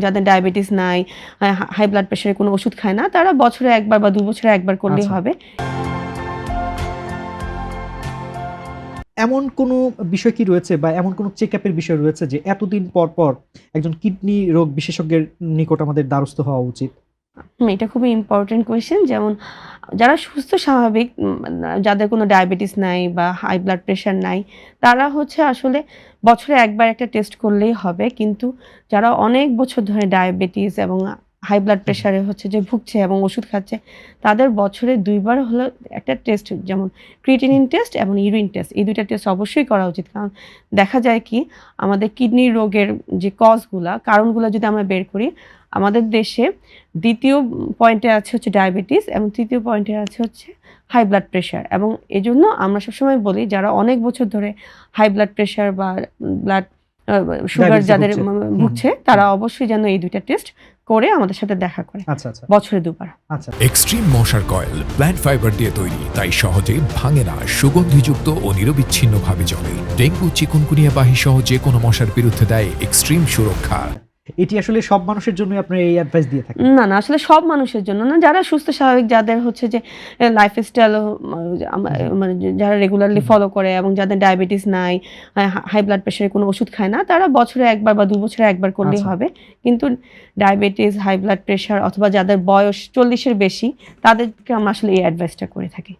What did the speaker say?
যাদের ডায়াবেটিস নাই, high blood প্রেশারের কোনো ওষুধ খায় না, তারা বছরে একবার বা 2 বছরে একবার করলেই হবে। এমন কোনো বিষয় কি রয়েছে বা এমন কোনো চেকআপের বিষয় রয়েছে যে এতদিন পর পর একজন কিডনি রোগ বিশেষজ্ঞের নিকট আমাদের দ্বারস্থ হওয়া উচিত? এটা খুবই ইম্পর্টেন্ট কোয়েশ্চেন। যেমন যারা সুস্থ স্বাভাবিক, যাদের কোনো ডায়াবেটিস নাই বা হাই ব্লাড প্রেশার নাই, তারা হচ্ছে আসলে বছরে একবার একটা টেস্ট করলেই হবে। কিন্তু যারা অনেক বছর ধরে ডায়াবেটিস এবং হাই ব্লাড প্রেশারে হচ্ছে যে ভুগছে এবং ওষুধ খাচ্ছে, তাদের বছরে 2 বার হলো একটা টেস্ট, যেমন ক্রিয়েটিনিন টেস্ট এবং ইউরিন টেস্ট, এই 2টা টেস্ট অবশ্যই করা উচিত। কারণ দেখা যায় কি, আমাদের কিডনি রোগের যে কারণগুলা যদি আমরা বের করি, আমাদের দেশে 2য় পয়েন্টে আছে হচ্ছে ডায়াবেটিস এবং 3য় পয়েন্টে আছে হচ্ছে হাই ব্লাড প্রেশার। এবং এজন্য আমরা সবসময় বলি, যারা অনেক বছর ধরে হাই ব্লাড প্রেশার বা ব্লাড সুগার যাদের ভুগছে, তারা অবশ্যই যেন এই 2টা টেস্ট করে আমাদের সাথে দেখা করে বছরে 2 বার। এক্সট্রিম মশার কয়েল প্ল্যান্ট ফাইবার দিয়ে তৈরি, তাই সহজে ভাঙে না, সুগন্ধিযুক্ত ও নিরবিচ্ছিন্নভাবে জ্বলে। ডেঙ্গু, চিকুনগুনিয়া বাহি সহ যে কোনো মশার বিরুদ্ধে দেয় এক্সট্রিম সুরক্ষা। এটি আসলে সব মানুষের জন্য আপনারা এই অ্যাডভাইস দিয়ে থাকেন? না, আসলে সব মানুষের জন্য না। যারা সুস্থ স্বাভাবিক, যাদের হচ্ছে যে লাইফস্টাইল মানে যারা রেগুলারলি ফলো করে এবং যাদের ডায়াবেটিস নাই, হাই ব্লাড প্রেশারের কোনো ওষুধ খায় না, তারা বছরে একবার বা 2 বছরে একবার করলেই হবে। কিন্তু ডায়াবেটিস, হাই ব্লাড প্রেশার অথবা যাদের বয়স 40-এর বেশি, তাদেরকে আমরা আসলে এই অ্যাডভাইসটা করে থাকি।